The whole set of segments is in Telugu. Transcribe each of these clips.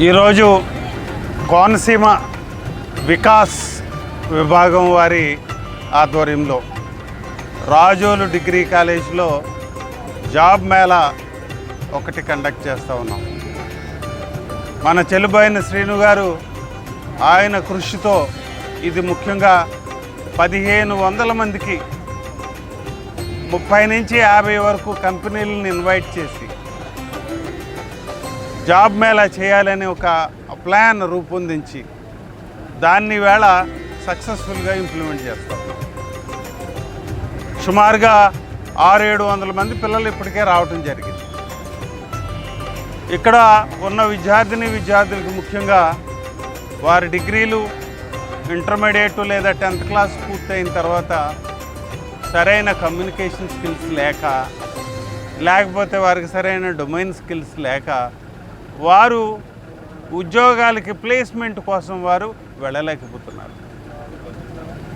ఈరోజు కోనసీమ వికాస్ విభాగం వారి ఆధ్వర్యంలో రాజోలు డిగ్రీ కాలేజీలో జాబ్ మేళా ఒకటి కండక్ట్ చేస్తూ ఉన్నాం. మన చెలుబైన శ్రీను గారు ఆయన కృషితో ఇది ముఖ్యంగా 1500 మందికి 30 నుంచి 50 వరకు కంపెనీలను ఇన్వైట్ చేసి జాబ్ మేళా చేయాలని ఒక ప్లాన్ రూపొందించి దాన్ని వేళ సక్సెస్ఫుల్గా ఇంప్లిమెంట్ చేస్తాం. సుమారుగా 600-700 మంది పిల్లలు ఇప్పటికే రావటం జరిగింది. ఇక్కడ ఉన్న విద్యార్థులకు ముఖ్యంగా వారి డిగ్రీలు ఇంటర్మీడియట్ లేదా 10th క్లాస్ పూర్తయిన తర్వాత సరైన కమ్యూనికేషన్ స్కిల్స్ లేకపోతే వారికి సరైన డొమైన్ స్కిల్స్ లేక వారు ఉద్యోగాలకి ప్లేస్మెంట్ కోసం వారు వెళ్ళలేకపోతున్నారు.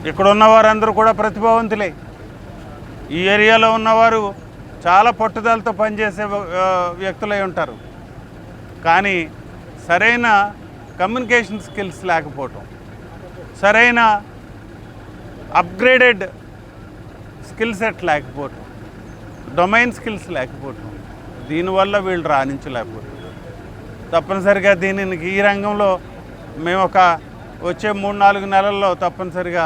ఇక్కడ ఉన్నవారందరూ కూడా ప్రతిభావంతులే. ఈ ఏరియాలో ఉన్నవారు చాలా పట్టుదలతో పనిచేసే వ్యక్తులై ఉంటారు. కానీ సరైన కమ్యూనికేషన్ స్కిల్స్ లేకపోవటం, సరైన అప్గ్రేడెడ్ స్కిల్ సెట్ లేకపోవటం, డొమైన్ స్కిల్స్ లేకపోవటం, దీనివల్ల వీళ్ళు రాణించలేకపోతారు. తప్పనిసరిగా దీనికి ఈ రంగంలో మేము వచ్చే 3-4 నెలల్లో తప్పనిసరిగా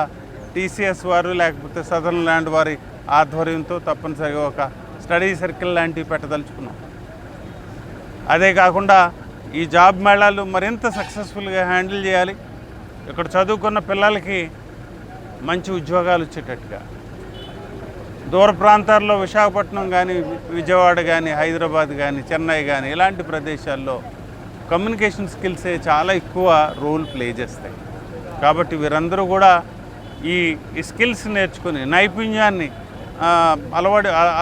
టీసీఎస్ వారు లేకపోతే సదరన్ ల్యాండ్ వారి ఆధ్వర్యంతో తప్పనిసరిగా ఒక స్టడీ సర్కిల్ లాంటివి పెట్టదలుచుకున్నాం. అదే కాకుండా ఈ జాబ్ మేళాలు మరింత సక్సెస్ఫుల్గా హ్యాండిల్ చేయాలి. ఇక్కడ చదువుకున్న పిల్లలకి మంచి ఉద్యోగాలు వచ్చేటట్టుగా దూర ప్రాంతాల్లో విశాఖపట్నం కానీ, విజయవాడ కానీ, హైదరాబాద్ కానీ, చెన్నై కానీ ఇలాంటి ప్రదేశాల్లో కమ్యూనికేషన్ స్కిల్సే చాలా ఎక్కువ రోల్ ప్లే చేస్తాయి. కాబట్టి వీరందరూ కూడా ఈ స్కిల్స్ నేర్చుకొని నైపుణ్యాన్ని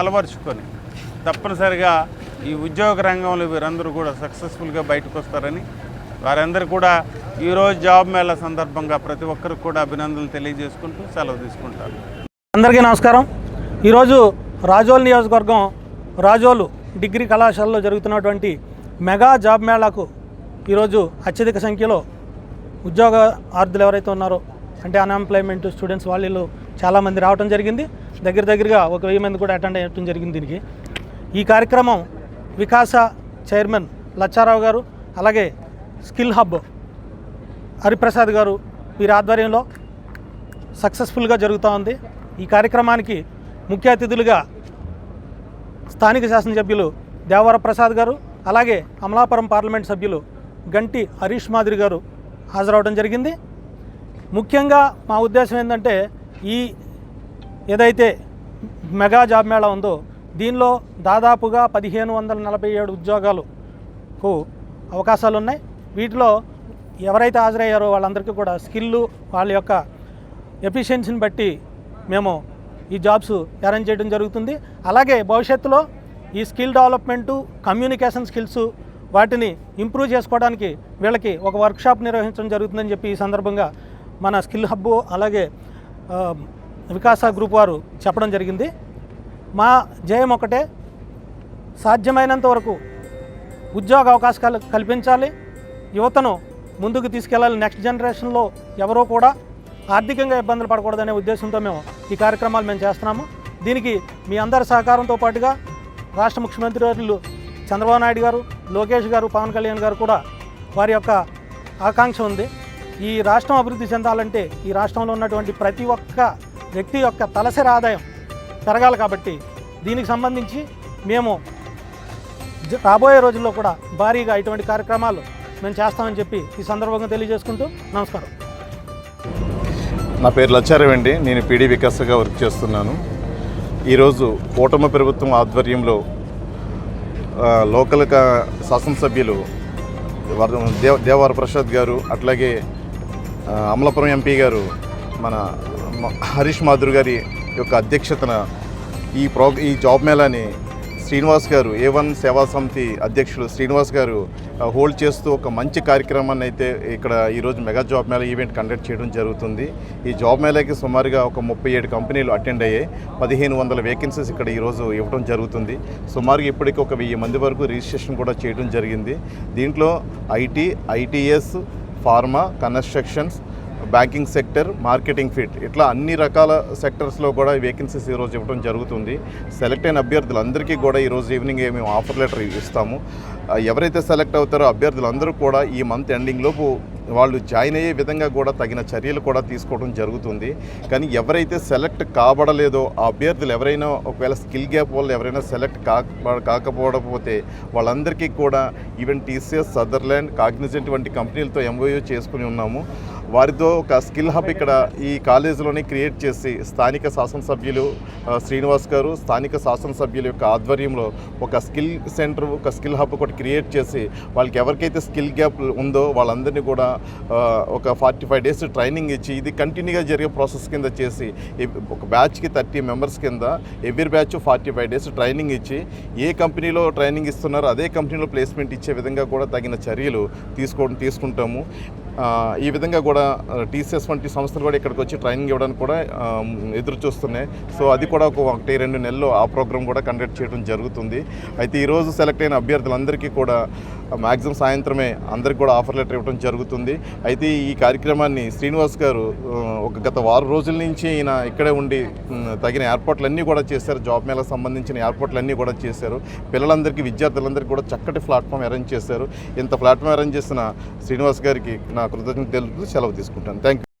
అలవరుచుకొని తప్పనిసరిగా ఈ ఉద్యోగ రంగంలో వీరందరూ కూడా సక్సెస్ఫుల్గా బయటకు వస్తారని వారందరూ కూడా ఈరోజు జాబ్ మేళా సందర్భంగా ప్రతి ఒక్కరికి కూడా అభినందనలు తెలియజేసుకుంటూ సెలవు తీసుకుంటారు. అందరికీ నమస్కారం. ఈరోజు రాజోలు నియోజకవర్గం రాజోలు డిగ్రీ కళాశాలలో జరుగుతున్నటువంటి మెగా జాబ్ మేళాకు ఈరోజు అత్యధిక సంఖ్యలో ఉద్యోగ ఆర్థులు ఎవరైతే ఉన్నారో అంటే అన్ఎంప్లాయ్మెంట్ స్టూడెంట్స్ వాళ్ళు చాలామంది రావడం జరిగింది. దగ్గరగా 1000 మంది కూడా అటెండ్ అయ్యడం జరిగింది. దీనికి ఈ కార్యక్రమం వికాస చైర్మన్ లచ్చారావు గారు అలాగే స్కిల్ హబ్ హరిప్రసాద్ గారు వీరి ఆధ్వర్యంలో సక్సెస్ఫుల్గా జరుగుతూ ఉంది. ఈ కార్యక్రమానికి ముఖ్య అతిథులుగా స్థానిక శాసనసభ్యులు దేవర ప్రసాద్ గారు అలాగే అమలాపురం పార్లమెంట్ సభ్యులు గంటి హరీష్ మాదిరి గారు హాజరవడం జరిగింది. ముఖ్యంగా మా ఉద్దేశం ఏంటంటే ఈ ఏదైతే మెగా జాబ్ మేళా ఉందో దీనిలో దాదాపుగా 1547 ఉద్యోగాలకు అవకాశాలు ఉన్నాయి. వీటిలో ఎవరైతే హాజరయ్యారో వాళ్ళందరికీ కూడా స్కిల్లు వాళ్ళ యొక్క ఎఫిషియన్సీని బట్టి మేము ఈ జాబ్స్ అరేంజ్ చేయడం జరుగుతుంది. అలాగే భవిష్యత్తులో ఈ స్కిల్ డెవలప్మెంటు, కమ్యూనికేషన్ స్కిల్స్ వాటిని ఇంప్రూవ్ చేసుకోవడానికి వీళ్ళకి ఒక వర్క్షాప్ నిర్వహించడం జరుగుతుందని చెప్పి ఈ సందర్భంగా మన స్కిల్ హబ్బు అలాగే వికాస గ్రూప్ వారు చెప్పడం జరిగింది. మా జయం ఒకటే, సాధ్యమైనంత వరకు ఉద్యోగ అవకాశాలు కల్పించాలి, యువతను ముందుకు తీసుకెళ్ళాలి. నెక్స్ట్ జనరేషన్లో ఎవరో కూడా ఆర్థికంగా ఇబ్బందులు పడకూడదనే ఉద్దేశంతో మేము ఈ కార్యక్రమాలు మేము చేస్తున్నాము. దీనికి మీ అందరి సహకారంతో పాటుగా రాష్ట్ర ముఖ్యమంత్రి వర్యులు చంద్రబాబు నాయుడు గారు, లోకేష్ గారు, పవన్ కళ్యాణ్ గారు కూడా వారి యొక్క ఆకాంక్ష ఉంది. ఈ రాష్ట్రం అభివృద్ధి చెందాలంటే ఈ రాష్ట్రంలో ఉన్నటువంటి ప్రతి ఒక్క వ్యక్తి యొక్క తలసరి ఆదాయం పెరగాలి. కాబట్టి దీనికి సంబంధించి మేము రాబోయే రోజుల్లో కూడా భారీగా ఇటువంటి కార్యక్రమాలు మేము చేస్తామని చెప్పి ఈ సందర్భంగా తెలియజేసుకుంటూ నమస్కారం. నా పేరు లచ్చారావు అండి. నేను పీడీ వికాస్గా వర్క్ చేస్తున్నాను. ఈరోజు కూటమి ప్రభుత్వం ఆధ్వర్యంలో లోకల్ శాసనసభ్యులు దేవర ప్రసాద్ గారు, అట్లాగే అమలాపురం ఎంపీ గారు మన హరీష్ మాధుర్ గారి యొక్క అధ్యక్షతన ఈ జాబ్ మేళాని శ్రీనివాస్ గారు, A1 సేవా సమితి అధ్యక్షులు శ్రీనివాస్ గారు హోల్డ్ చేస్తూ ఒక మంచి కార్యక్రమాన్ని అయితే ఇక్కడ ఈరోజు mega job Mela event conduct చేయడం జరుగుతుంది. ఈ జాబ్ మేళాకి సుమారుగా ఒక 37 కంపెనీలు అటెండ్ అయ్యాయి. 1500 వేకెన్సీస్ ఇక్కడ ఈరోజు ఇవ్వడం జరుగుతుంది. సుమారుగా ఇప్పటికీ ఒక 1000 మంది వరకు రిజిస్ట్రేషన్ కూడా చేయడం జరిగింది. దీంట్లో IT, ITS, pharma, constructions, banking sector, marketing field, ఇట్లా అన్ని రకాల సెక్టర్స్లో కూడా వేకెన్సీస్ ఈరోజు ఇవ్వడం జరుగుతుంది. సెలెక్ట్ అయిన అభ్యర్థులందరికీ కూడా ఈరోజు ఈవినింగ్ మేము ఆఫర్ లెటర్ ఇస్తాము. ఎవరైతే సెలెక్ట్ అవుతారో అభ్యర్థులందరూ కూడా ఈ మంత్ ఎండింగ్ లోపు వాళ్ళు జాయిన్ అయ్యే విధంగా కూడా తగిన చర్యలు కూడా తీసుకోవడం జరుగుతుంది. కానీ ఎవరైతే సెలెక్ట్ కాబడలేదో ఆ అభ్యర్థులు ఎవరైనా ఒకవేళ స్కిల్ గ్యాప్ వల్ల ఎవరైనా సెలెక్ట్ కాకపోతే వాళ్ళందరికీ కూడా ఈవెన్ TCS, సదర్లాండ్, కాగ్నిజెంట్ వంటి కంపెనీలతో MOU చేసుకుని ఉన్నాము. వారితో ఒక స్కిల్ హబ్ ఇక్కడ ఈ కాలేజీలోనే క్రియేట్ చేసి స్థానిక శాసనసభ్యులు శ్రీనివాస్ గారు, స్థానిక శాసనసభ్యుల యొక్క ఆధ్వర్యంలో ఒక స్కిల్ సెంటర్, ఒక స్కిల్ హబ్ ఒకటి క్రియేట్ చేసి వాళ్ళకి ఎవరికైతే స్కిల్ గ్యాప్ ఉందో వాళ్ళందరినీ కూడా ఒక 45 days ట్రైనింగ్ ఇచ్చి ఇది కంటిన్యూగా జరిగే ప్రాసెస్ కింద చేసి ఒక బ్యాచ్కి 30 మెంబర్స్ కింద ఎవ్రీ బ్యాచ్ 45 days ట్రైనింగ్ ఇచ్చి ఏ కంపెనీలో ట్రైనింగ్ ఇస్తున్నారో అదే కంపెనీలో ప్లేస్మెంట్ ఇచ్చే విధంగా కూడా తగిన చర్యలు తీసుకుంటాము. ఈ విధంగా కూడా TCS వంటి సంస్థలు కూడా ఇక్కడికి వచ్చి ట్రైనింగ్ ఇవ్వడానికి కూడా ఎదురు చూస్తున్నాయి. సో అది కూడా ఒక 1-2 నెలల్లో ఆ ప్రోగ్రామ్ కూడా కండక్ట్ చేయడం జరుగుతుంది. అయితే ఈరోజు సెలెక్ట్ అయిన అభ్యర్థులందరికీ కూడా మ్యాక్సిమం సాయంత్రమే అందరికి కూడా ఆఫర్ లెటర్ ఇవ్వడం జరుగుతుంది. అయితే ఈ కార్యక్రమాన్ని శ్రీనివాస్ గారు గత 6 రోజుల నుంచి ఈయన ఇక్కడే ఉండి తగిన ఏర్పాట్లన్నీ కూడా చేశారు. జాబ్ మేళకు సంబంధించిన ఏర్పాట్లన్నీ కూడా చేశారు. పిల్లలందరికీ, విద్యార్థులందరికీ కూడా చక్కటి ప్లాట్ఫామ్ అరేంజ్ చేశారు. ఇంత ప్లాట్ఫామ్ అరేంజ్ చేసిన శ్రీనివాస్ గారికి నా కృతజ్ఞతలు తెలుపుతూ సెలవు తీసుకుంటాను. Thank you.